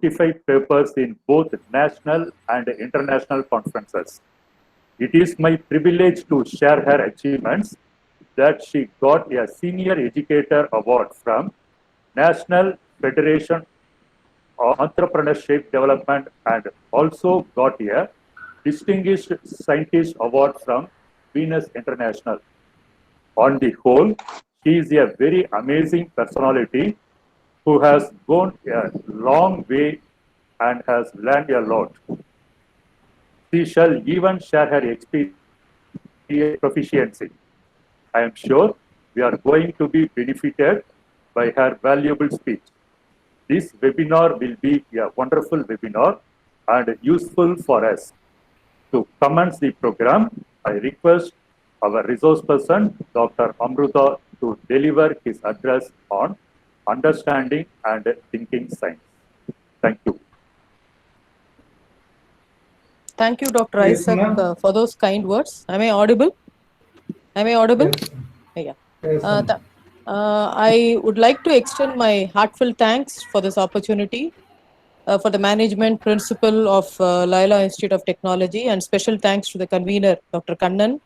55 papers in both national and international conferences. It is my privilege to share her achievements that she got a Senior Educator Award from National Federation of Entrepreneurship Development and also got a Distinguished Scientist Award from Venus International. On the whole, she is a very amazing personality who has gone a long way and has learned a lot. She shall even share her experience proficiency. I am sure we are going to be benefited by her valuable speech. This webinar will be a wonderful webinar and useful for us. To commence the program, I request our resource person, Dr. Amruta, to deliver his address on understanding and thinking science. Thank you. Thank you, Dr. Yes, Isaac, ma'am. for those kind words. Am I audible? Am I audible? Yes. Yeah. Yes, ma'am. I would like to extend my heartfelt thanks for this opportunity for the management principal of Laila Institute of Technology, and special thanks to the convener, Dr. Kannan,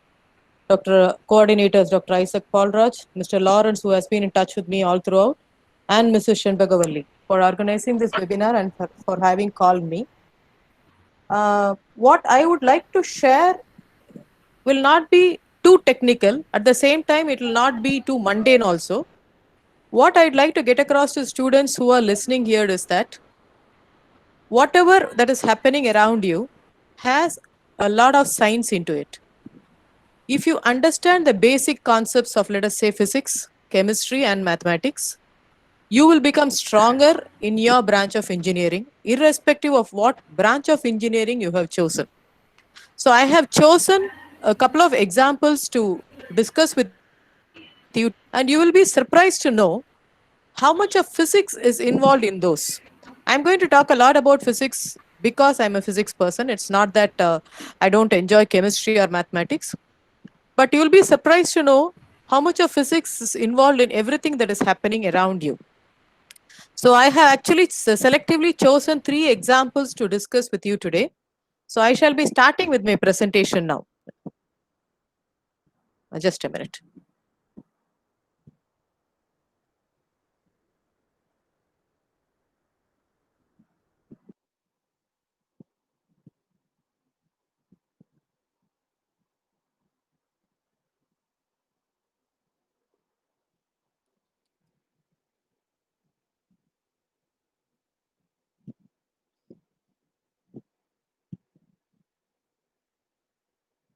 Dr. Coordinators, Dr. Isaac Paulraj, Mr. Lawrence, who has been in touch with me all throughout, and Mrs. Shenbagavalli for organizing this webinar and for having called me. What I would like to share will not be too technical. At the same time, it will not be too mundane also. What I'd like to get across to students who are listening here is that whatever that is happening around you has a lot of science into it. If you understand the basic concepts of, let us say, physics, chemistry, and mathematics, you will become stronger in your branch of engineering, irrespective of what branch of engineering you have chosen. So I have chosen a couple of examples to discuss with you, and you will be surprised to know how much of physics is involved in those. I'm going to talk a lot about physics because I'm a physics person. It's not that I don't enjoy chemistry or mathematics, but you'll be surprised to know how much of physics is involved in everything that is happening around you. So I have actually selectively chosen 3 examples to discuss with you today. So I shall be starting with my presentation now. Just a minute.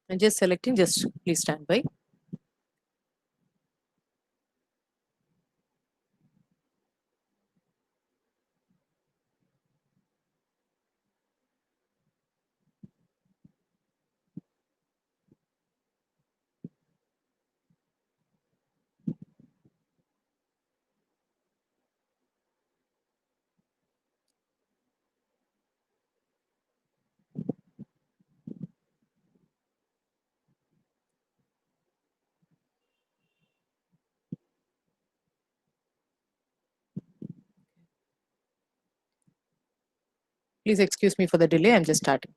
I'm just selecting, just please stand by. Please excuse me for the delay. I'm just starting.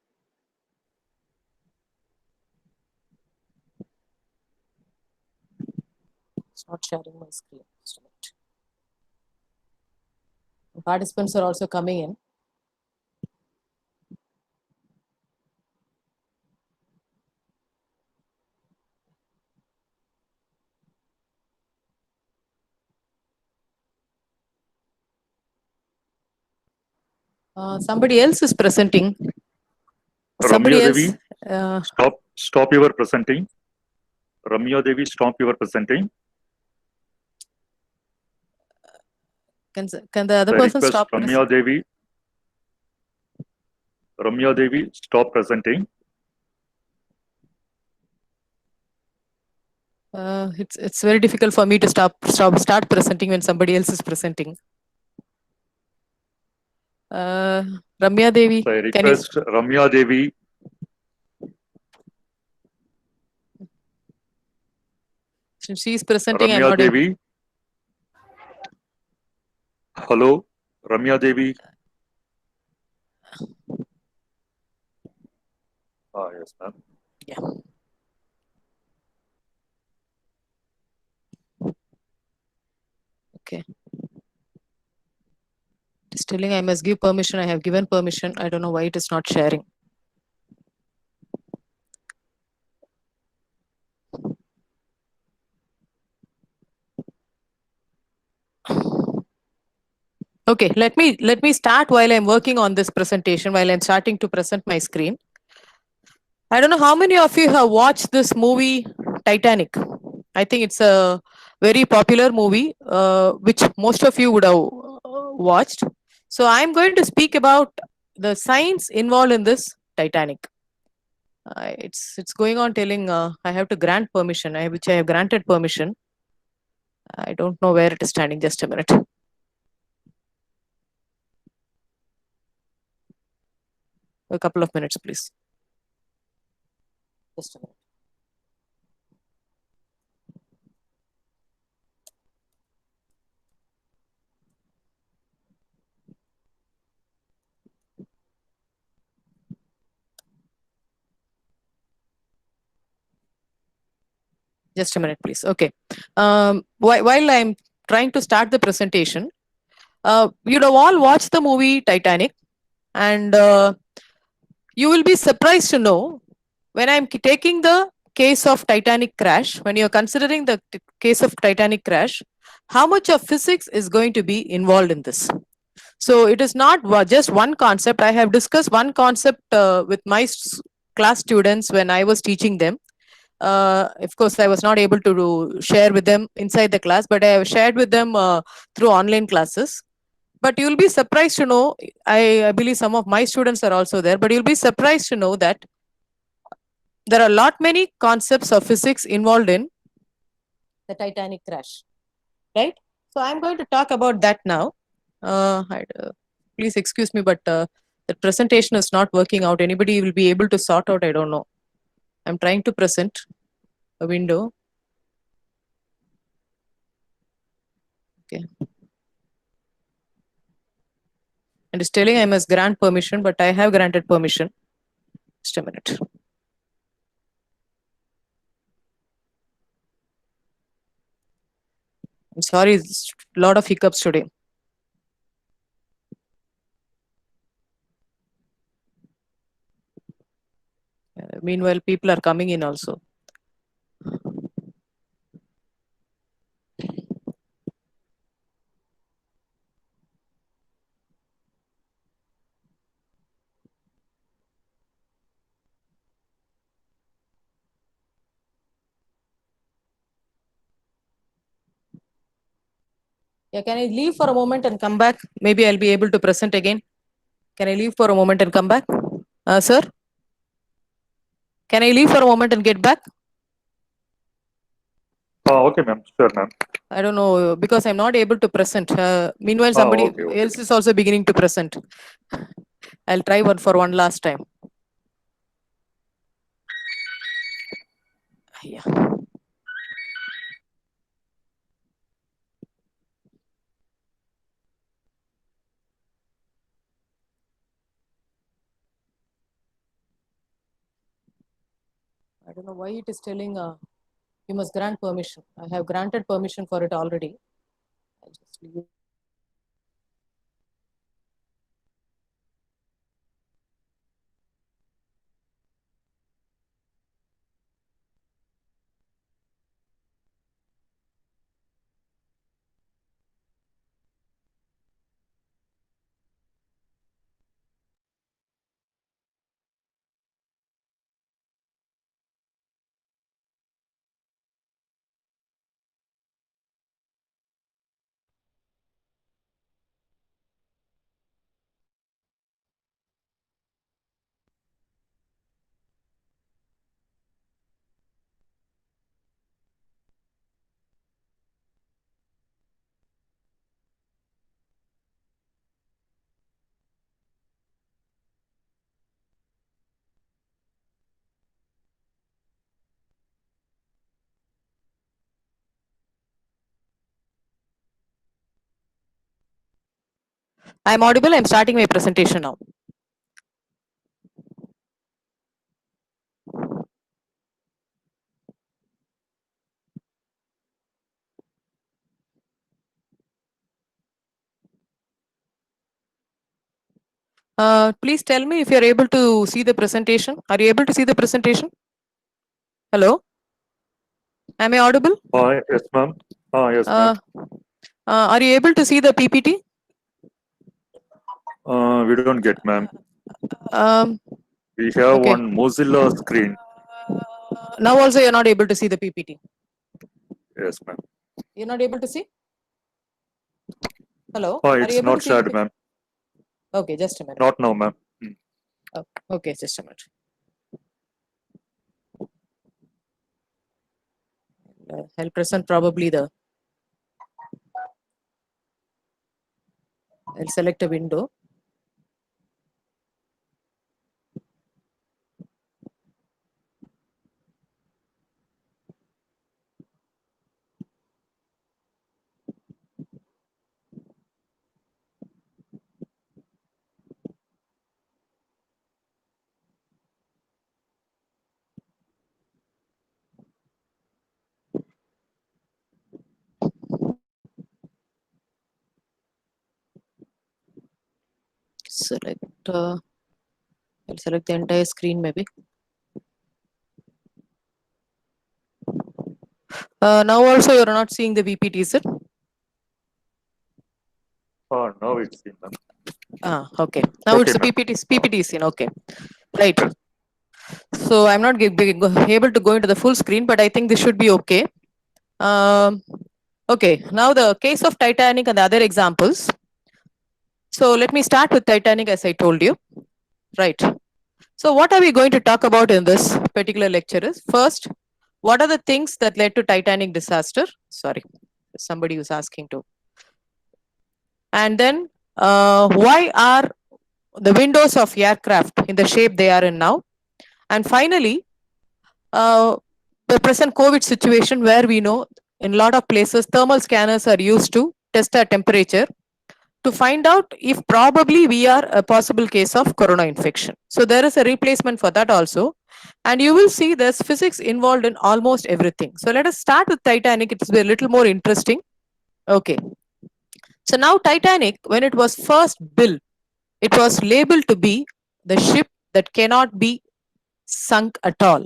It's not sharing my screen. Just a minute. Participants are also coming in. Somebody else is presenting. Somebody Ramya else. Devi, stop your presenting. Ramya Devi, stop your presenting. Can the other person stop? Ramya Devi, stop presenting. It's very difficult for me to start presenting when somebody else is presenting. Ramya Devi, So I request Ramya Devi. Since she is presenting, I'm Ramya not Devi. Hello, Ramya Devi. Yes, ma'am. Yeah. Okay. It's telling I must give permission. I have given permission. I don't know why it is not sharing. Okay, let me start while I'm working on this presentation, while I'm starting to present my screen. I don't know how many of you have watched this movie Titanic. I think it's a very popular movie, which most of you would have watched. So I'm going to speak about the science involved in this Titanic. It's going on telling I have to grant permission, which I have granted permission. I don't know where it is standing. Just a minute. A couple of minutes, please. Just a minute. Just a minute, please. Okay. While I'm trying to start the presentation, you'd have all watched the movie Titanic, and you will be surprised to know when I'm taking the case of Titanic crash, when you're considering the case of Titanic crash, how much of physics is going to be involved in this? So it is not just one concept. I have discussed one concept with my class students when I was teaching them. Of course, I was not able to share with them inside the class, but I have shared with them through online classes. But you'll be surprised to know, I believe some of my students are also there, but you'll be surprised to know that there are a lot many concepts of physics involved in the Titanic crash, right? So I'm going to talk about that now. Please excuse me, but the presentation is not working out. Anybody will be able to sort out? I don't know. I'm trying to present a window. Okay. And it's telling I must grant permission, but I have granted permission. Just a minute. I'm sorry, it's a lot of hiccups today. Meanwhile, people are coming in also. Yeah, can I leave for a moment and come back? Maybe I'll be able to present again. Can I leave for a moment and come back? Sir? Can I leave for a moment and get back? Okay, ma'am. Sure, ma'am. I don't know, because I'm not able to present. Meanwhile, somebody Okay. else is also beginning to present. I'll try one for one last time. Yeah. I don't know why it is telling you must grant permission. I have granted permission for it already. I'll just leave it. I'm audible. I'm starting my presentation now. Please tell me if you're able to see the presentation. Are you able to see the presentation? Hello? Am I audible? Yes, ma'am. Yes, ma'am. Are you able to see the PPT? We don't get, ma'am. Um, We have okay. one Mozilla screen. Now also you're not able to see the PPT. Yes, ma'am. You're not able to see? Hello? Are you It's able not to see? shared, ma'am. Okay, just a minute. Not now, ma'am. Oh, okay, just a minute. I'll present probably I'll select a window. Select, I'll select the entire screen maybe. Now also you're not seeing the VPT, is it? Now it's seen, ma'am. Okay. Now Okay, it's the ma'am. PPT scene. Okay. Right. So I'm not able to go into the full screen, but I think this should be okay. Okay. Now the case of Titanic and the other examples. So let me start with Titanic as I told you. Right. So what are we going to talk about in this particular lecture is first, what are the things that led to Titanic disaster? Sorry, somebody was asking to. And then why are the windows of aircraft in the shape they are in now? And finally, the present COVID situation where we know in a lot of places thermal scanners are used to test our temperature to find out if probably we are a possible case of corona infection. So there is a replacement for that also. And you will see there's physics involved in almost everything. So let us start with Titanic. It's a little more interesting. Okay. So now Titanic, when it was first built, it was labeled to be the ship that cannot be sunk at all.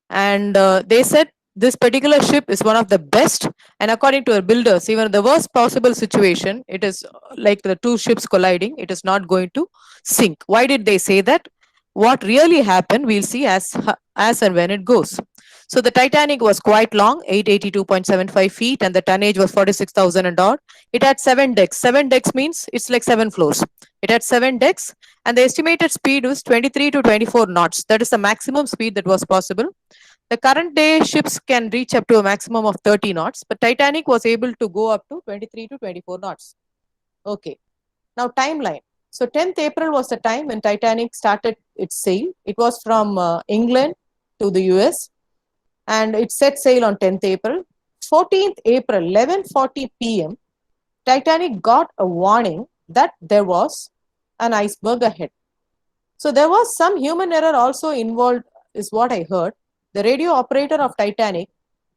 And they said this particular ship is one of the best, and according to our builders, even the worst possible situation, it is like the two ships colliding, it is not going to sink. Why did they say that? What really happened, we'll see as and when it goes. So the Titanic was quite long, 882.75 feet, and the tonnage was 46,000 and odd. It had 7 decks. 7 decks means it's like 7 floors. It had 7 decks, and the estimated speed was 23 to 24 knots. That is the maximum speed that was possible. The current day ships can reach up to a maximum of 30 knots, but Titanic was able to go up to 23 to 24 knots. Okay. Now timeline. So 10th April was the time when Titanic started its sail. It was from England to the US, and it set sail on 10th April. 14th April, 11:40 p.m., Titanic got a warning that there was an iceberg ahead. So there was some human error also involved, is what I heard. The radio operator of Titanic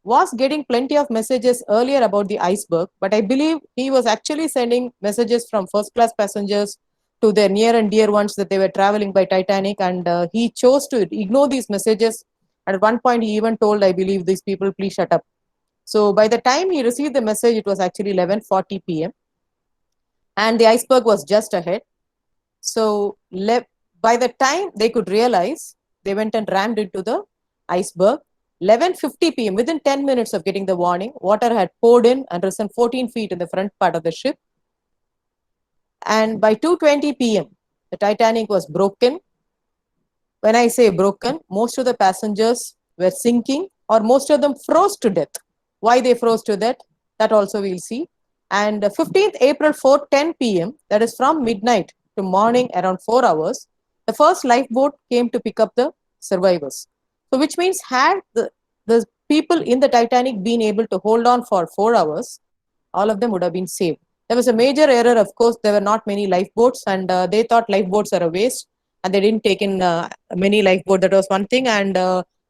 was getting plenty of messages earlier about the iceberg, but I believe he was actually sending messages from first class passengers to their near and dear ones that they were traveling by Titanic, and he chose to ignore these messages. At one point, he even told, I believe, these people, please shut up. So by the time he received the message, it was actually 11:40 p.m. and the iceberg was just ahead. So by the time they could realize, they went and rammed into the iceberg. 11:50 p.m., within 10 minutes of getting the warning, water had poured in and risen 14 feet in the front part of the ship. And by 2:20 p.m., the Titanic was broken. When I say broken, most of the passengers were sinking, or most of them froze to death. Why they froze to death, that also we'll see. And 15th April 4:10 p.m., that is from midnight to morning around 4 hours, the first lifeboat came to pick up the survivors. So which means had the people in the Titanic been able to hold on for 4 hours, all of them would have been saved. There was a major error, of course, there were not many lifeboats, and they thought lifeboats are a waste, and they didn't take in many lifeboat. That was one thing. And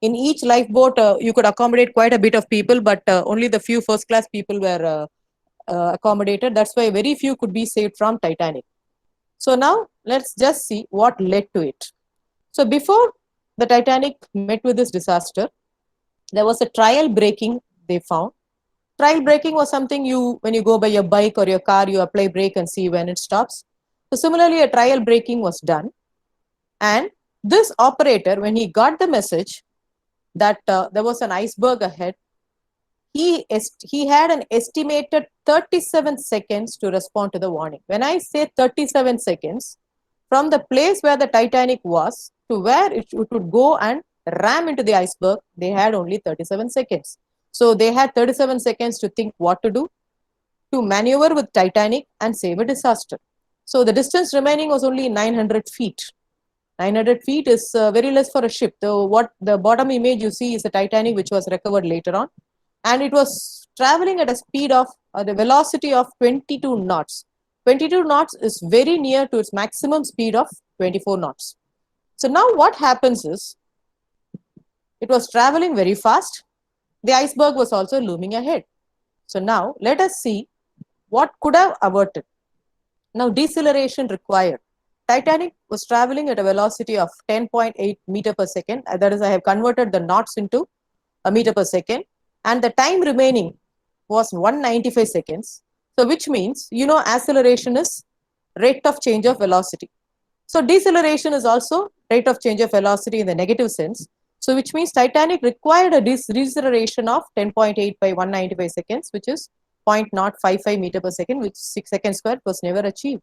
in each lifeboat, you could accommodate quite a bit of people, but only the few first class people were accommodated. That's why very few could be saved from Titanic. So now let's just see what led to it. So before the Titanic met with this disaster, there was a trial braking they found. Trial braking was something you, when you go by your bike or your car, you apply brake and see when it stops. So similarly, a trial braking was done. And this operator, when he got the message that there was an iceberg ahead, he had an estimated 37 seconds to respond to the warning. When I say 37 seconds, from the place where the Titanic was to where it would go and ram into the iceberg, they had only 37 seconds. So they had 37 seconds to think what to do, to maneuver with Titanic and save a disaster. So the distance remaining was only 900 feet. 900 feet is very less for a ship. What the bottom image you see is the Titanic, which was recovered later on, and it was traveling at a speed of the velocity of 22 knots. 22 knots is very near to its maximum speed of 24 knots. So now what happens is, it was traveling very fast. The iceberg was also looming ahead. So now let us see what could have averted. Now deceleration required. Titanic was traveling at a velocity of 10.8 meter per second. That is, I have converted the knots into a meter per second. And the time remaining was 195 seconds. So which means, you know, acceleration is rate of change of velocity. So deceleration is also rate of change of velocity in the negative sense. So which means Titanic required a deceleration of 10.8 by 195 seconds, which is 0.055 meter per second, which 6 seconds squared was never achieved.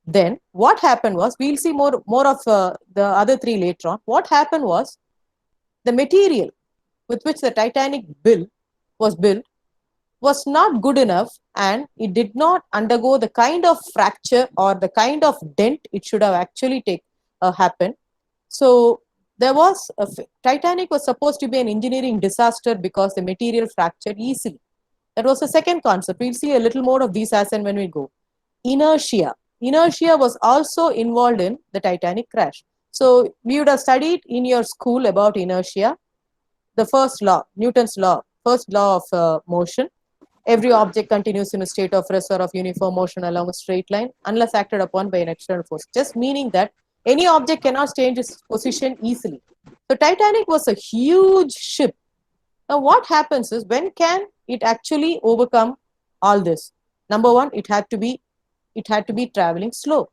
Then what happened was, we'll see more of the other three later on. What happened was, the material with which the Titanic was built was not good enough, and it did not undergo the kind of fracture or the kind of dent it should have actually happened. So there was Titanic was supposed to be an engineering disaster because the material fractured easily. That was the second concept. We'll see a little more of these as and when we go. Inertia. Inertia was also involved in the Titanic crash. So we would have studied in your school about inertia. The first law, Newton's law, first law of motion. Every object continues in a state of rest or of uniform motion along a straight line unless acted upon by an external force. Just meaning that any object cannot change its position easily. So Titanic was a huge ship. Now what happens is, when can it actually overcome all this? Number one, it had to be traveling slow.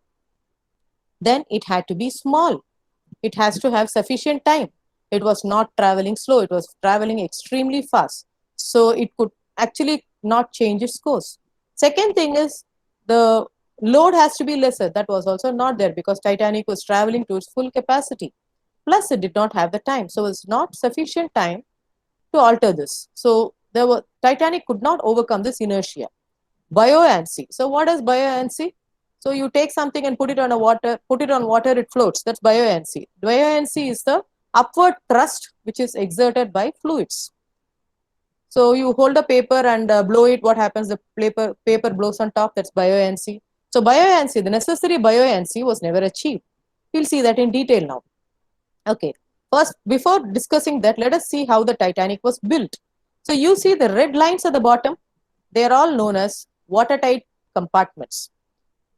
Then it had to be small. It has to have sufficient time. It was not traveling slow. It was traveling extremely fast. So it could actually not change its course. Second thing is, the load has to be lesser. That was also not there because Titanic was traveling to its full capacity. Plus, it did not have the time. So it was not sufficient time to alter this. So Titanic could not overcome this inertia. Buoyancy. So what is buoyancy? So you take something and put it on water, it floats. That's buoyancy. Buoyancy is the upward thrust which is exerted by fluids. So you hold a paper and blow it. What happens? The paper blows on top. That's buoyancy. So buoyancy, the necessary buoyancy was never achieved. We'll see that in detail now. Okay. First, before discussing that, let us see how the Titanic was built. So you see the red lines at the bottom. They are all known as watertight compartments.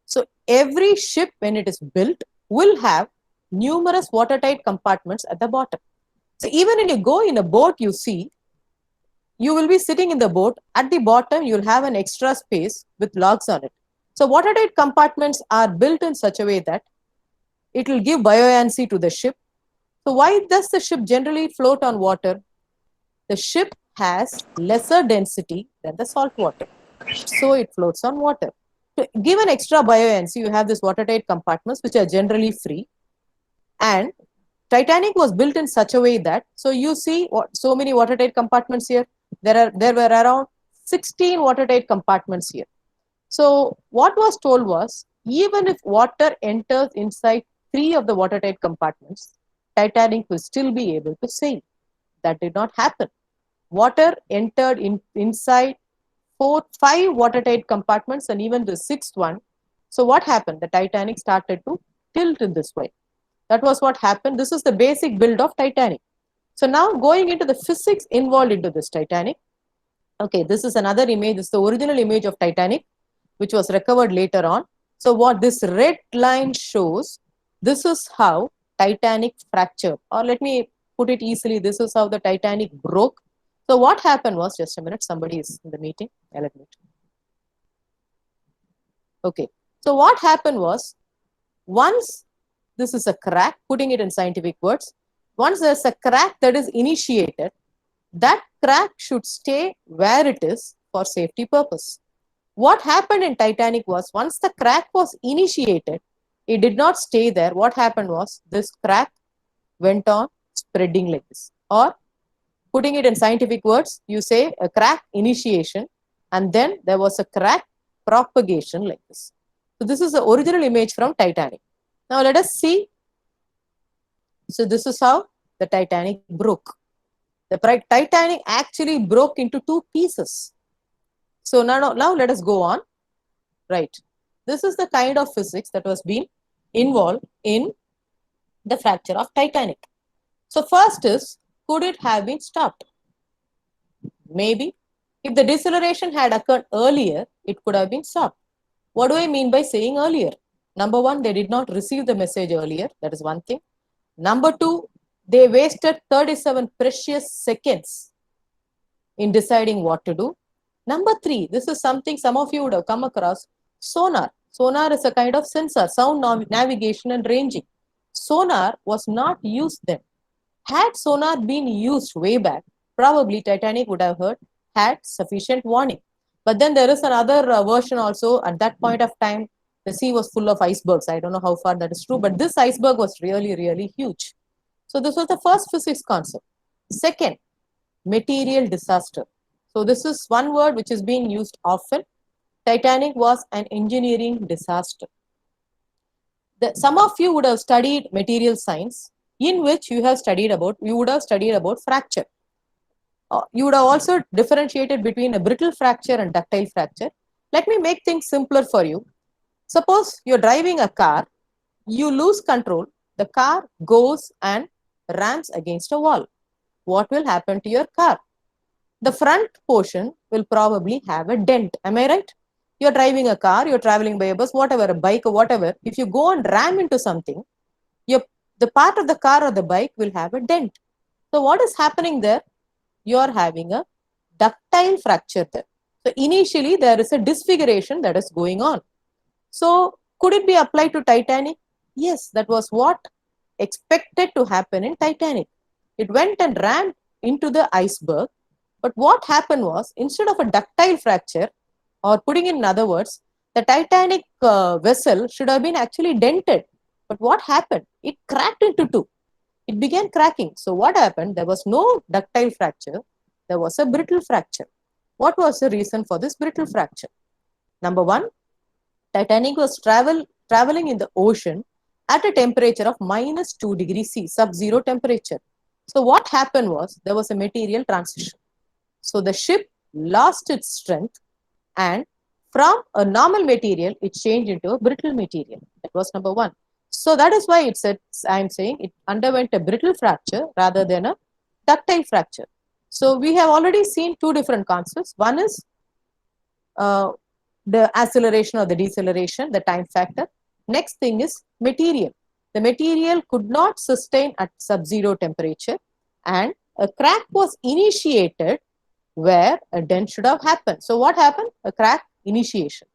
So every ship, when it is built, will have numerous watertight compartments at the bottom. So even when you go in a boat, you see, you will be sitting in the boat. At the bottom, you'll have an extra space with logs on it. So watertight compartments are built in such a way that it will give buoyancy to the ship. So why does the ship generally float on water? The ship has lesser density than the salt water. So it floats on water. To give an extra buoyancy, you have these watertight compartments which are generally free. And Titanic was built in such a way that, so you see so many watertight compartments here. There were around 16 watertight compartments here. So what was told was, even if water enters inside 3 of the watertight compartments, Titanic will still be able to sail. That did not happen. Water entered inside 5 watertight compartments and even the 6th one. So what happened? The Titanic started to tilt in this way. That was what happened. This is the basic build of Titanic. So now going into the physics involved into this Titanic. Okay, this is another image. This is the original image of Titanic, which was recovered later on. So what this red line shows, this is how Titanic fractured. Or let me put it easily, this is how the Titanic broke. So what happened was, just a minute, somebody is in the meeting. I'll admit. Okay, so what happened was, once this is a crack, putting it in scientific words, once there's a crack that is initiated, that crack should stay where it is for safety purpose. What happened in Titanic was, once the crack was initiated, it did not stay there. What happened was, this crack went on spreading like this. Or putting it in scientific words, you say a crack initiation, and then there was a crack propagation like this. So this is the original image from Titanic. Now let us see. So this is how the Titanic broke. The Titanic actually broke into two pieces. So now let us go on. Right. This is the kind of physics that was being involved in the fracture of Titanic. So first is, could it have been stopped? Maybe. If the deceleration had occurred earlier, it could have been stopped. What do I mean by saying earlier? Number one, they did not receive the message earlier. That is one thing. Number two, they wasted 37 precious seconds in deciding what to do. Number three, this is something some of you would have come across, sonar. Sonar is a kind of sensor, sound navigation and ranging. Sonar was not used then. Had sonar been used way back, probably Titanic would have had sufficient warning. But then there is another version also. At that point of time, the sea was full of icebergs. I don't know how far that is true, but this iceberg was really, really huge. So this was the first physics concept. Second, material disaster. So this is one word which is being used often. Titanic was an engineering disaster. Some of you would have studied material science, in which you would have studied about fracture. You would have also differentiated between a brittle fracture and ductile fracture. Let me make things simpler for you. Suppose you're driving a car, you lose control, the car goes and rams against a wall. What will happen to your car? The front portion will probably have a dent. Am I right? You're driving a car, you're traveling by a bus, whatever, a bike or whatever. If you go and ram into something, the part of the car or the bike will have a dent. So what is happening there? You are having a ductile fracture there. So initially there is a disfiguration that is going on. So could it be applied to Titanic? Yes, that was what expected to happen in Titanic. It went and ran into the iceberg. But what happened was, instead of a ductile fracture, or putting it in other words, the Titanic vessel should have been actually dented. But what happened? It cracked into two. It began cracking. So what happened? There was no ductile fracture. There was a brittle fracture. What was the reason for this brittle fracture? Number one, Titanic was traveling in the ocean at a temperature of minus 2 degrees C, sub-zero temperature. So what happened was, there was a material transition. So the ship lost its strength, and from a normal material, it changed into a brittle material. That was number one. So that is why I'm saying it underwent a brittle fracture rather than a ductile fracture. So we have already seen two different concepts. One is the acceleration or the deceleration, the time factor. Next thing is material. The material could not sustain at sub-zero temperature, and a crack was initiated where a dent should have happened. So what happened? A crack initiation.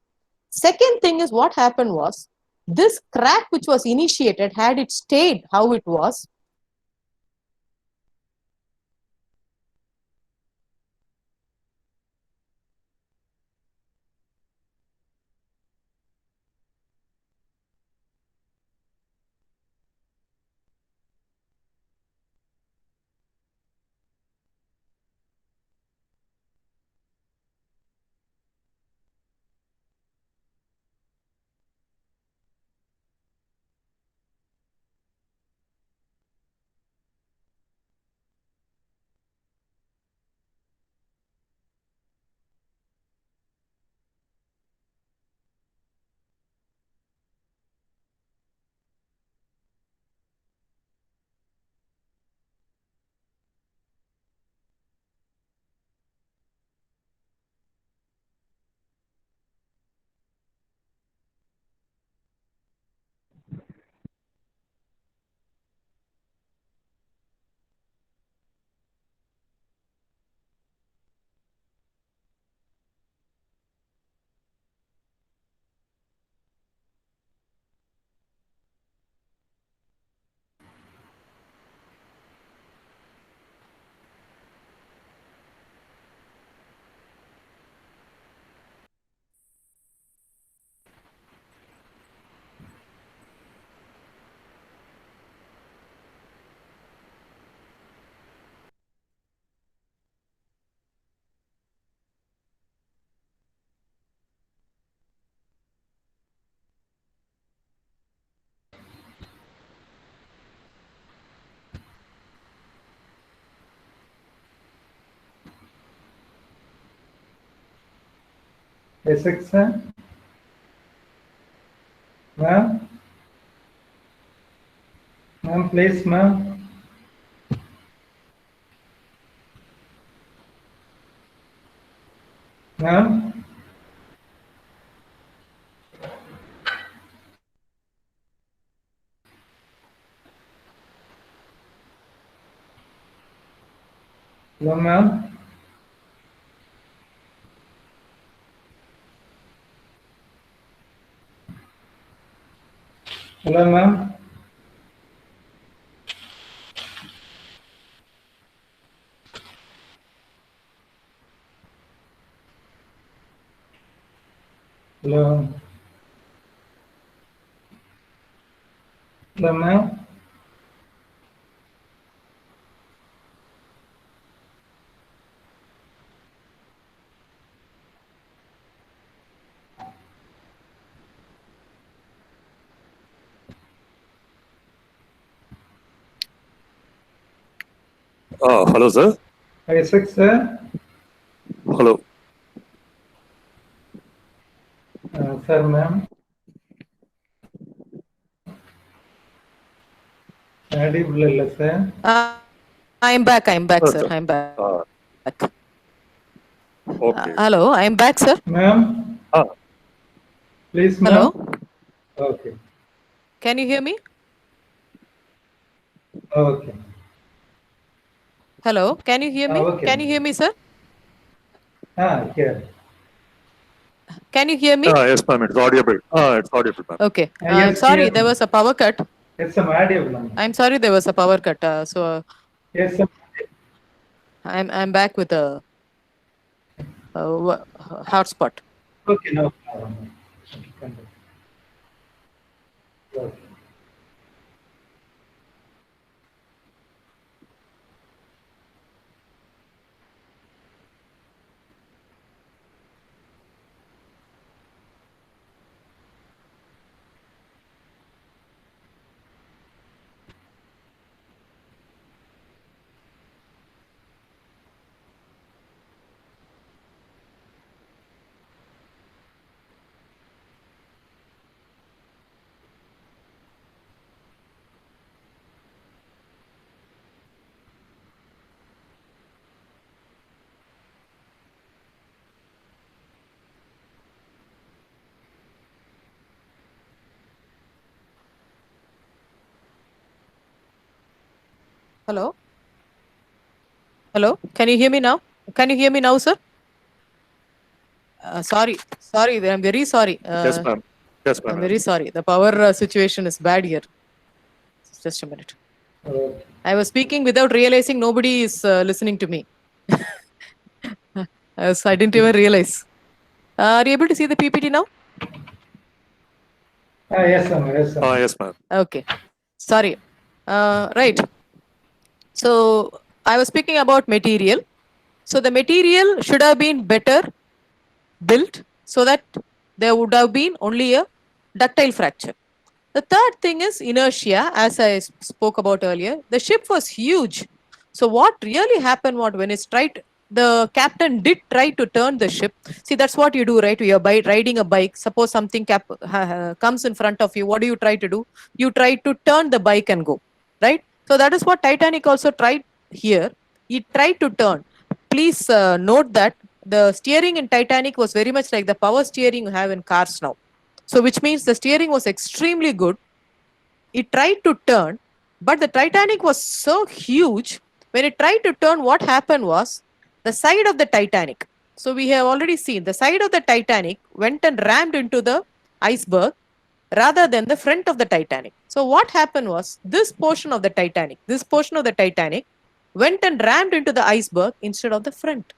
Second thing is, what happened was, this crack which was initiated, had it stayed how it was, Essex, sir. Ma'am? Ma'am, please, ma'am. Ma'am? Hello, ma'am? Hello, ma'am? Hello? Hello, ma'am? Hello, sir. Essex, sir. Hello. Sir, ma'am. Audible ಇಲ್ಲ sir. I'm back, Yes, sir. sir. I'm back. Okay. Hello, I'm back, sir. Ma'am, Ah, please, ma'am. Hello, Okay. can you hear me? Okay. Hello, can you hear me? Okay. Can you hear me, sir? Here. Can you hear me? yes, ma'am. It's audible. It's audible, ma'am. Okay. Yes, I'm sorry, yes. there was a power cut. Yes, I'm audible, ma'am. I'm sorry, there was a power cut. So Yes, sir. I'm back with a hotspot. Okay, no problem. Okay, continue. Okay. Hello? Hello, can you hear me now? Can you hear me now, sir? Sorry, I'm very sorry. Yes, ma'am. Yes, I'm ma'am. very sorry. The power situation is bad here. Just a minute. Okay. I was speaking without realizing nobody is listening to me. I didn't even realize. Are you able to see the PPT now? Yes, ma'am. Yes, ma'am. Yes, ma'am. Okay. Sorry. Right. So I was speaking about material. So the material should have been better built so that there would have been only a ductile fracture. The third thing is inertia, as I spoke about earlier. The ship was huge. So what really happened was when it's tried, the captain did try to turn the ship. See, that's what you do, right? You're riding a bike. Suppose something comes in front of you. What do you try to do? You try to turn the bike and go, right? So that is what Titanic also tried here. He tried to turn. Please note that the steering in Titanic was very much like the power steering you have in cars now. So which means the steering was extremely good. It tried to turn, but the Titanic was so huge. When it tried to turn, what happened was the side of the Titanic. So we have already seen the side of the Titanic went and rammed into the iceberg rather than the front of the Titanic. So what happened was this portion of the Titanic went and rammed into the iceberg instead of the front.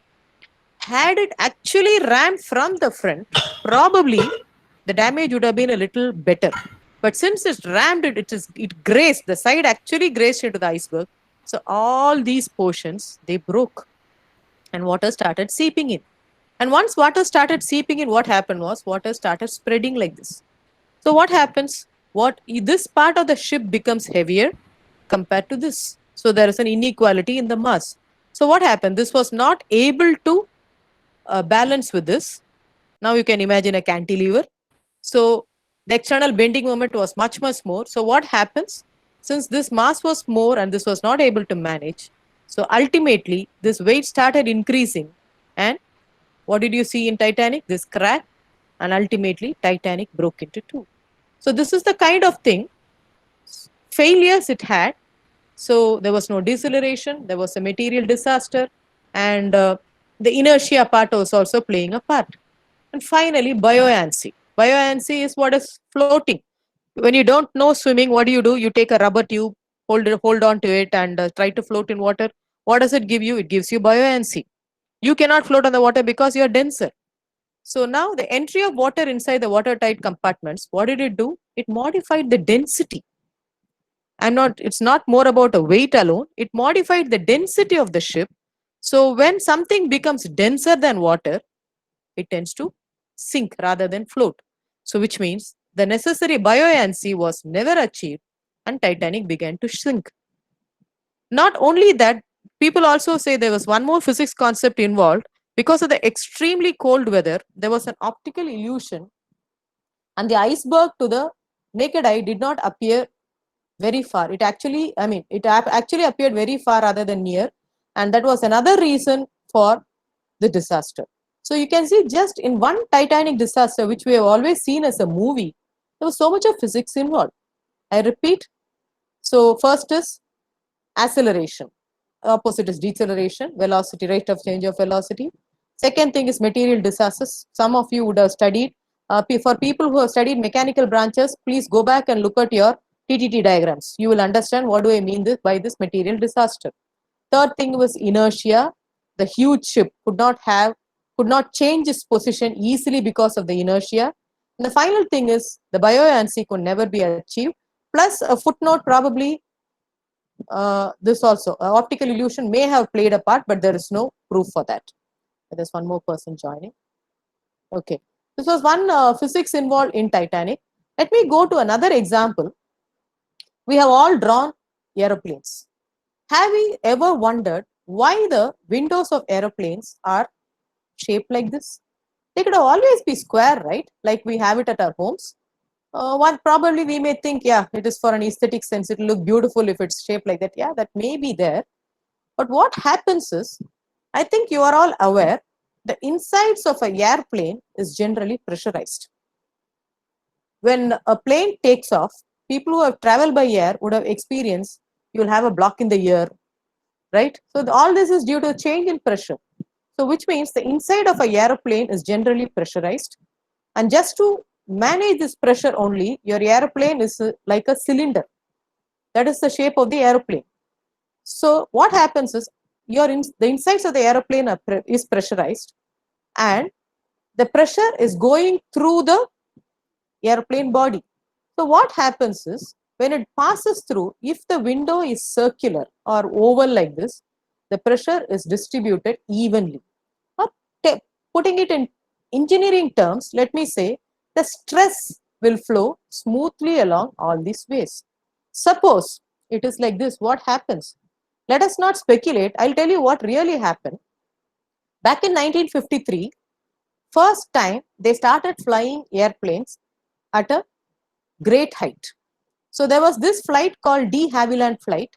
Had it actually rammed from the front, probably the damage would have been a little better. But since it rammed it grazed, the side actually grazed into the iceberg. So all these portions, they broke and water started seeping in. And once water started seeping in, what happened was water started spreading like this. So what happens? This part of the ship becomes heavier compared to this. So there is an inequality in the mass. So what happened? This was not able to balance with this. Now you can imagine a cantilever. So the external bending moment was much, much more. So what happens? Since this mass was more and this was not able to manage, so ultimately this weight started increasing. And what did you see in Titanic? This crack, and ultimately Titanic broke into two. So this is the kind of thing, failures it had. So there was no deceleration, there was a material disaster, and the inertia part was also playing a part. And finally, buoyancy. Buoyancy is what is floating. When you don't know swimming, what do? You take a rubber tube, hold on to it, and try to float in water. What does it give you? It gives you buoyancy. You cannot float on the water because you are denser. So now the entry of water inside the watertight compartments, what did it do? It modified the density. It's not more about a weight alone. It modified the density of the ship. So when something becomes denser than water, it tends to sink rather than float. So which means the necessary buoyancy was never achieved and Titanic began to sink. Not only that, people also say there was one more physics concept involved. Because of the extremely cold weather, there was an optical illusion, and the iceberg to the naked eye did not appear very far. It actually, actually appeared very far rather than near, and that was another reason for the disaster. So you can see just in one Titanic disaster, which we have always seen as a movie, there was so much of physics involved. I repeat. So first is acceleration. Opposite is deceleration, velocity, rate of change of velocity. Second thing is material disasters. Some of you would have studied. For people who have studied mechanical branches, please go back and look at your TTT diagrams. You will understand what do I mean by this material disaster. Third thing was inertia. The huge ship could not change its position easily because of the inertia. And the final thing is the buoyancy could never be achieved. Plus a footnote, probably this also, optical illusion may have played a part, but there is no proof for that. There's one more person joining. Okay, this was one physics involved in Titanic. Let me go to another example. We have all drawn aeroplanes. Have we ever wondered why the windows of aeroplanes are shaped like this? They could always be square, right? Like we have it at our homes. One probably we may think, yeah, it is for an aesthetic sense. It will look beautiful if it's shaped like that. Yeah, that may be there. But what happens is, I think you are all aware, the insides of an airplane is generally pressurized. When a plane takes off, people who have traveled by air would have experienced, you will have a block in the ear, right? So all this is due to a change in pressure. So which means the inside of an airplane is generally pressurized. And just to manage this pressure only, your airplane is like a cylinder. That is the shape of the airplane. So what happens is the insides of the airplane is pressurized, and the pressure is going through the airplane body. So what happens is when it passes through, if the window is circular or oval like this, the pressure is distributed evenly. Or putting it in engineering terms, let me say the stress will flow smoothly along all these ways. Suppose it is like this, what happens? Let us not speculate. I'll tell you what really happened. Back in 1953, first time they started flying airplanes at a great height. So there was this flight called de Havilland flight,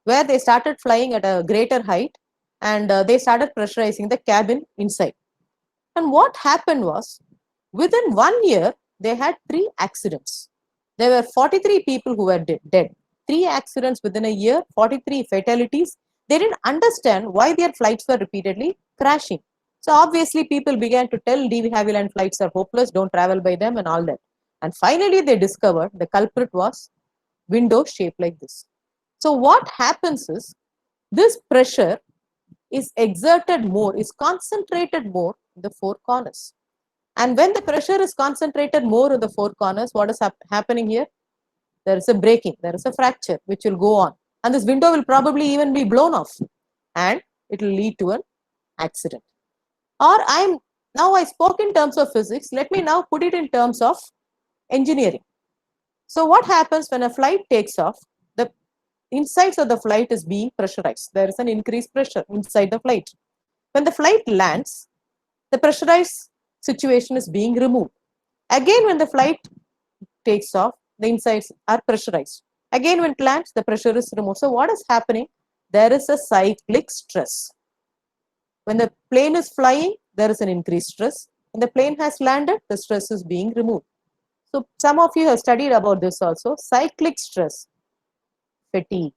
where they started flying at a greater height, and they started pressurizing the cabin inside. And what happened was, within 1 year, they had 3 accidents. There were 43 people who were dead. 3 accidents within a year, 43 fatalities. They didn't understand why their flights were repeatedly crashing. So obviously people began to tell de Havilland flights are hopeless, don't travel by them and all that. And finally they discovered the culprit was window shaped like this. So what happens is, this pressure is exerted more, is concentrated more in the 4 corners. And when the pressure is concentrated more in the 4 corners, what is happening here? There is a breaking, there is a fracture which will go on. And this window will probably even be blown off, and it will lead to an accident. Or I spoke in terms of physics. Let me now put it in terms of engineering. So what happens when a flight takes off? The insides of the flight is being pressurized. There is an increased pressure inside the flight. When the flight lands, the pressurized situation is being removed. Again, when the flight takes off, the insides are pressurized. Again, when it lands, the pressure is removed. So what is happening? There is a cyclic stress. When the plane is flying, there is an increased stress. When the plane has landed, the stress is being removed. So some of you have studied about this also. Cyclic stress, fatigue.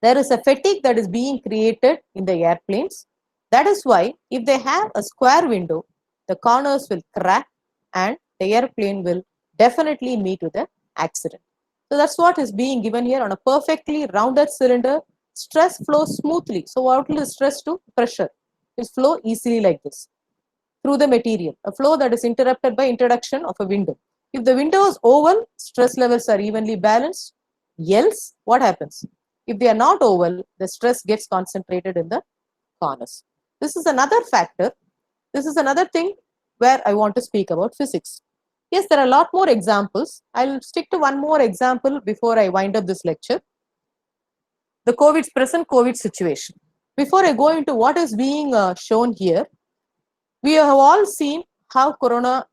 There is a fatigue that is being created in the airplanes. That is why if they have a square window, the corners will crack and the airplane will definitely meet with an accident. So that's what is being given here. On a perfectly rounded cylinder, stress flows smoothly. So what will the stress do? Pressure will flow easily like this through the material, a flow that is interrupted by introduction of a window. If the window is oval, stress levels are evenly balanced. Else, what happens? If they are not oval, the stress gets concentrated in the corners. This is another factor. This is another thing where I want to speak about physics. Yes, there are a lot more examples. I'll stick to one more example before I wind up this lecture. The present COVID situation. Before I go into what is being shown here, we have all seen how corona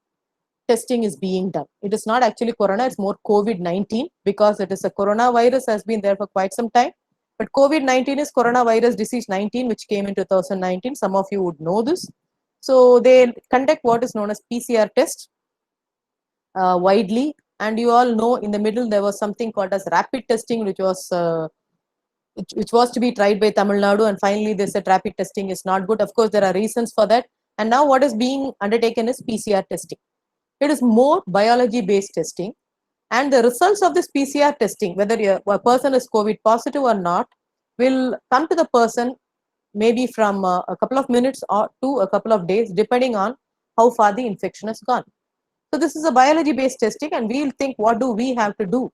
testing is being done. It is not actually corona, it's more COVID-19 because it is a coronavirus has been there for quite some time. But COVID-19 is coronavirus disease 19, which came in 2019. Some of you would know this. So they conduct what is known as PCR test widely. And you all know in the middle there was something called as rapid testing, which was to be tried by Tamil Nadu, and finally they said rapid testing is not good. Of course, there are reasons for that. And now what is being undertaken is PCR testing. It is more biology-based testing. And the results of this PCR testing, whether a person is COVID positive or not, will come to the person maybe from a couple of minutes or to a couple of days, depending on how far the infection has gone. So this is a biology-based testing, and we'll think, what do we have to do?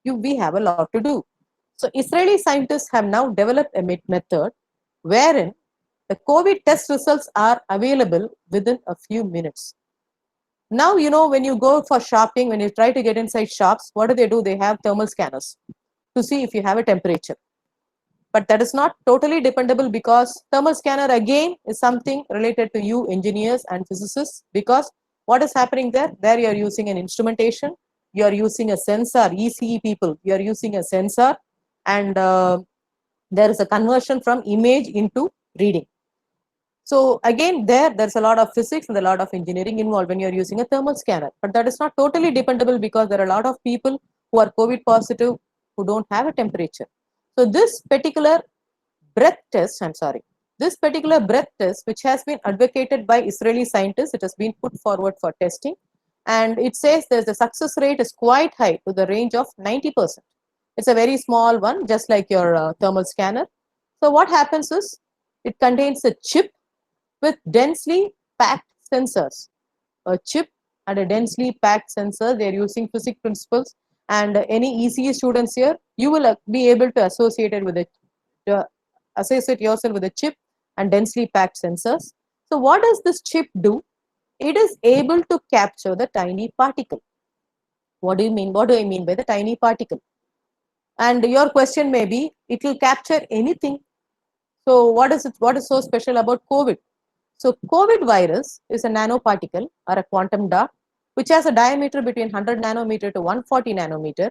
We have a lot to do. So Israeli scientists have now developed a method wherein the COVID test results are available within a few minutes. Now, you know, when you go for shopping, when you try to get inside shops, what do? They have thermal scanners to see if you have a temperature. But that is not totally dependable because thermal scanner again is something related to you engineers and physicists, because what is happening there? There you are using an instrumentation, you are using a sensor, ECE people, you are using a sensor, and there is a conversion from image into reading. So again, there's a lot of physics and a lot of engineering involved when you're using a thermal scanner. But that is not totally dependable because there are a lot of people who are COVID positive who don't have a temperature. So this particular breath test, which has been advocated by Israeli scientists, it has been put forward for testing. And it says that the success rate is quite high, to the range of 90%. It's a very small one, just like your thermal scanner. So what happens is, it contains a chip with densely packed sensors. A chip and a densely packed sensor. They are using physics principles, and any ECE students here, you will be able to associate it with associate yourself with a chip and densely packed sensors. So what does this chip do? It is able to capture the tiny particle. What do you mean? What do I mean by the tiny particle? And your question may be, it will capture anything. So what is it? What is so special about COVID? So COVID virus is a nanoparticle or a quantum dot, which has a diameter between 100 nanometer to 140 nanometer.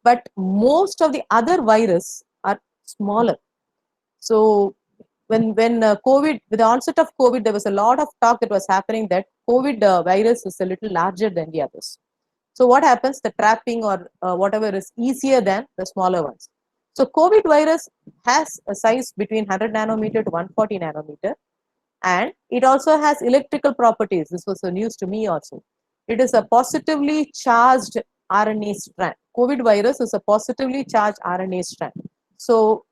But most of the other viruses are smaller. So when COVID, with the onset of COVID, there was a lot of talk that was happening that COVID virus is a little larger than the others. So what happens? The trapping or whatever is easier than the smaller ones. So COVID virus has a size between 100 nanometer to 140 nanometer. And it also has electrical properties. This was a news to me also. It is a positively charged RNA strand. COVID virus is a positively charged RNA strand. So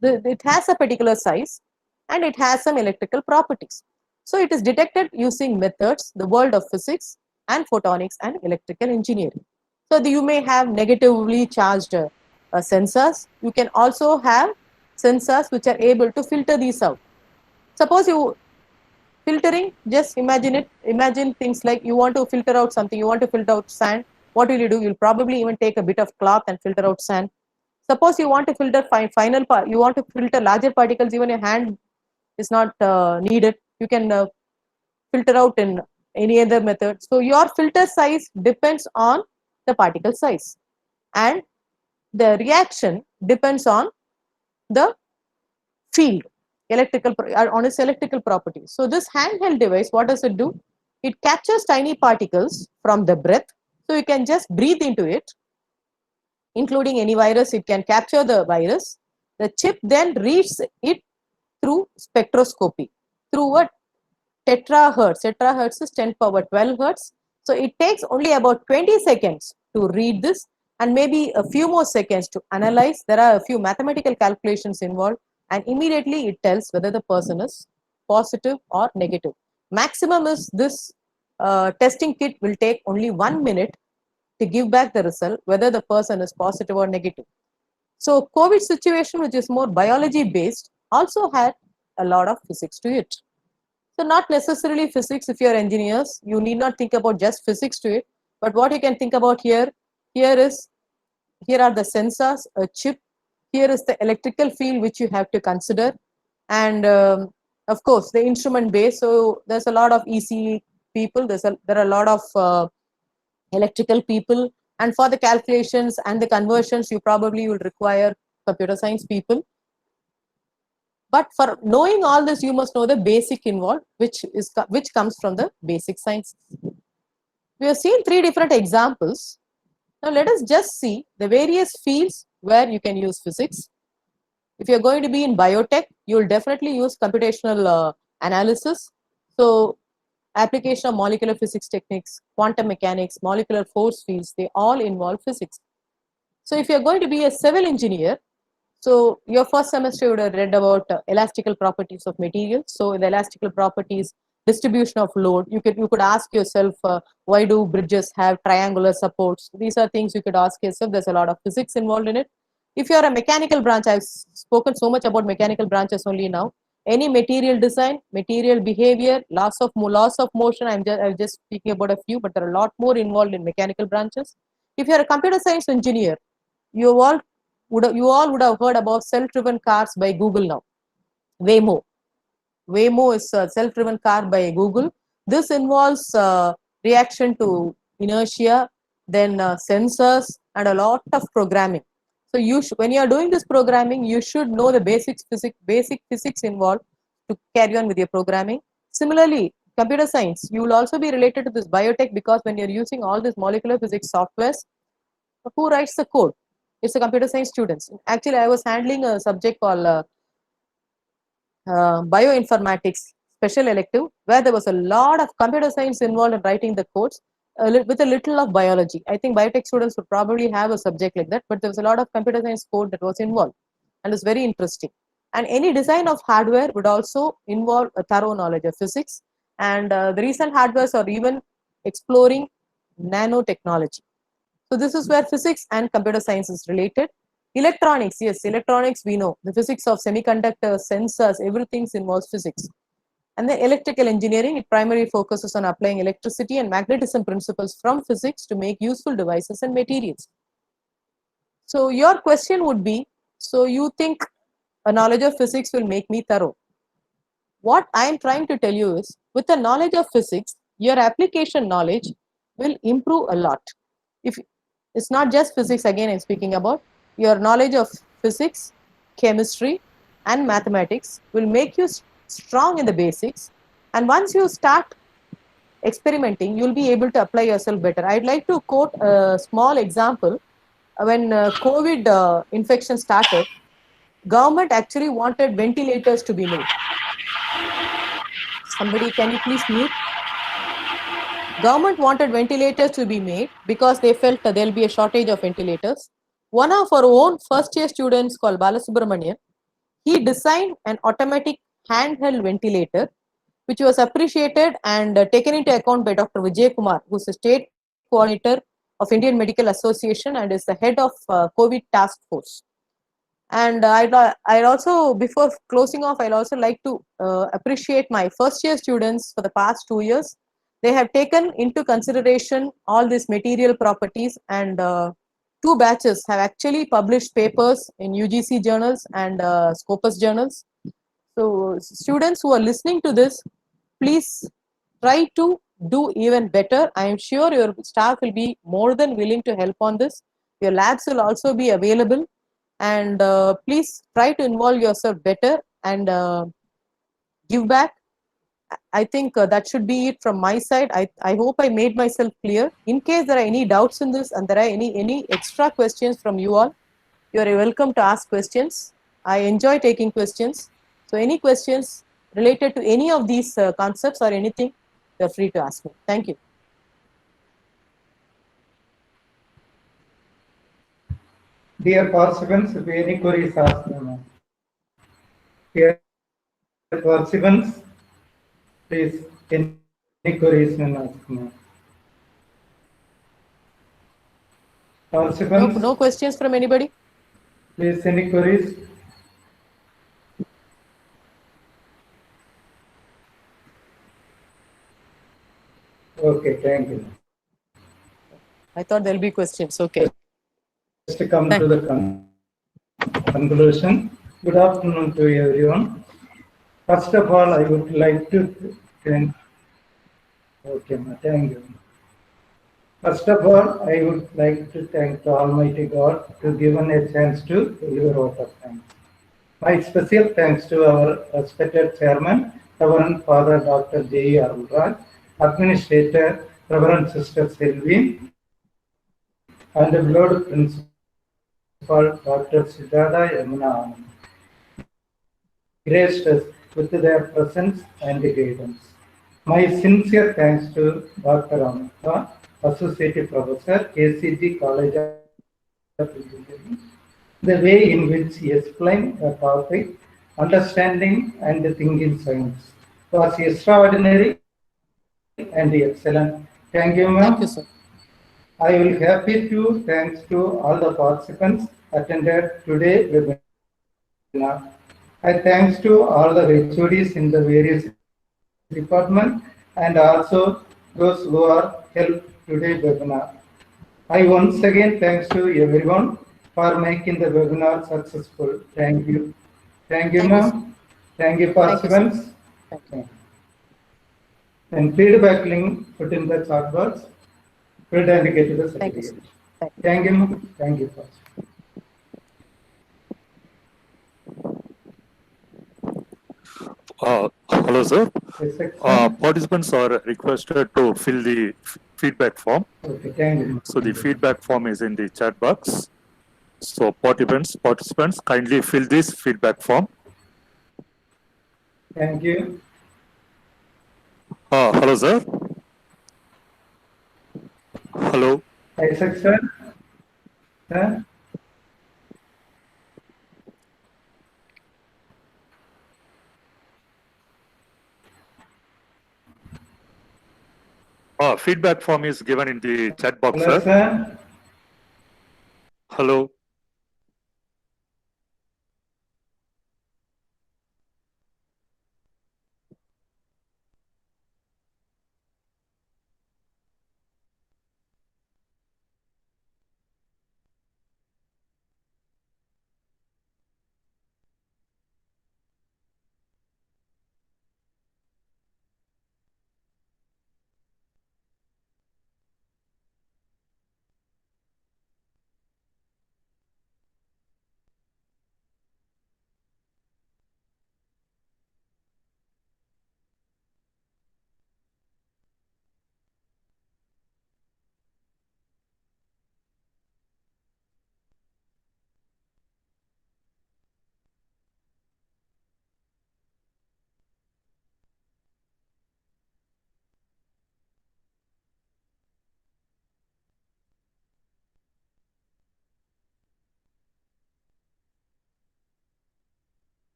it has a particular size and it has some electrical properties. So it is detected using methods, the world of physics and photonics and electrical engineering. So you may have negatively charged sensors. You can also have sensors which are able to filter these out. Suppose you filtering, just imagine things like you want to filter out something, you want to filter out sand. What will you do? You'll probably even take a bit of cloth and filter out sand. Suppose you want to filter final part, you want to filter larger particles, even your hand is not needed. You can filter out in any other method. So your filter size depends on the particle size, and the reaction depends on the field, on its electrical properties. So this handheld device, what does it do? It captures tiny particles from the breath. So you can just breathe into it, including any virus. It can capture the virus. The chip then reads it through spectroscopy through what? Terahertz. Terahertz is 10 power 12 hertz. So it takes only about 20 seconds to read this, and maybe a few more seconds to analyze. There are a few mathematical calculations involved, and immediately it tells whether the person is positive or negative. Maximum is this testing kit will take only 1 minute to give back the result whether the person is positive or negative. So COVID situation, which is more biology based, also had a lot of physics to it. So not necessarily physics. If you're engineers, you need not think about just physics to it. But what you can think about here are the sensors, a chip. Here is the electrical field which you have to consider, and of course the instrument base. So there's a lot of EC people. There are a lot of electrical people, and for the calculations and the conversions, you probably will require computer science people. But for knowing all this, you must know the basic involved, which comes from the basic sciences. We have seen 3 different examples. Now let us just see the various fields where you can use physics. If you're going to be in biotech, you will definitely use computational analysis. So application of molecular physics techniques, quantum mechanics, molecular force fields, they all involve physics. So if you're going to be a civil engineer, so your first semester you would have read about elastical properties of materials. So the elastical properties, distribution of load. You could ask yourself, why do bridges have triangular supports? These are things you could ask yourself. There's a lot of physics involved in it. If you are a mechanical branch, I've spoken so much about mechanical branches only now. Any material design, material behavior, loss of motion. I'm just speaking about a few, but there are a lot more involved in mechanical branches. If you are a computer science engineer, you all would have heard about self-driven cars by Google now. Waymo. Waymo is a self-driven car by Google. This involves reaction to inertia, then sensors, and a lot of programming. So when you are doing this programming, you should know the basic physics involved to carry on with your programming. Similarly, computer science, you will also be related to this biotech, because when you're using all this molecular physics softwares, who writes the code? It's the computer science students. Actually, I was handling a subject called bioinformatics special elective, where there was a lot of computer science involved in writing the codes with a little of biology. I think biotech students would probably have a subject like that, but there was a lot of computer science code that was involved, and it's very interesting. And any design of hardware would also involve a thorough knowledge of physics, and the recent hardwares are even exploring nanotechnology. So this is where physics and computer science is related. Electronics, yes, electronics, we know the physics of semiconductors, sensors, everything involves physics. And the electrical engineering, it primarily focuses on applying electricity and magnetism principles from physics to make useful devices and materials. So your question would be, so you think a knowledge of physics will make me thorough? What I am trying to tell you is, with the knowledge of physics, your application knowledge will improve a lot. If it's not just physics, again I'm speaking about, your knowledge of physics, chemistry, and mathematics will make you strong in the basics, and once you start experimenting, you'll be able to apply yourself better. I'd like to quote a small example. When COVID infection started, government actually wanted ventilators to be made. Somebody, can you please mute? Government wanted ventilators to be made because they felt that there'll be a shortage of ventilators. One of our own first-year students called Balasubramanian, he designed an automatic handheld ventilator, which was appreciated and taken into account by Dr. Vijay Kumar, who is the state coordinator of Indian Medical Association and is the head of COVID task force. And I'd also, before closing off, I'd also like to appreciate my first-year students for the past 2 years. They have taken into consideration all these material properties, and 2 batches have actually published papers in UGC journals and Scopus journals. So students who are listening to this, please try to do even better. I am sure your staff will be more than willing to help on this. Your labs will also be available, and please try to involve yourself better and give back. I think that should be it from my side. I hope I made myself clear. In case there are any doubts in this and there are any extra questions from you all, you are welcome to ask questions. I enjoy taking questions. So any questions related to any of these concepts or anything, you are free to ask me. Thank you. Dear participants, if any queries, ask them. Dear participants, please, any queries, ask them. Participants, No questions from anybody? please, any queries? Okay, thank you. I thought there'll be questions. Okay. Just to come to the conclusion. Good afternoon to everyone. First of all, I would like to thank. Okay, thank you. First of all, I would like to thank the Almighty God to given a chance to deliver out of thanks. My special thanks to our respected chairman, Reverend Father Dr. J. Arulraj, Administrator, Reverend Sister Selvi, and the beloved Principal Dr. Siddhartha Yamuna Anand. Graced us with their presence and guidance. My sincere thanks to Dr. Amita, Associate Professor, KCG College of Engineering. The way in which he explained the topic, understanding and thinking science was extraordinary and excellent. Thank you, ma'am. Thank you, sir. I will happy to thanks to all the participants attended today webinar. I thanks to all the HODs in the various departments and also those who are helped today webinar. I once again thanks to everyone for making the webinar successful. Thank you. Thank you, Thank you, ma'am. Thank you, participants. Thank you. And feedback link put in the chat box. Fill and get to the Thank you, sir. certificate. Thank you. Thank you, ma'am. Thank you, participants. Hello, sir. Yes, sir. Participants are requested to fill the feedback form. Okay, thank you. So the feedback form is in the chat box. So participants kindly fill this feedback form. Thank you. Hello, sir. Hello. Isaac, sir. Sir. Feedback form is given in the chat box, Hello, sir. sir. Hello.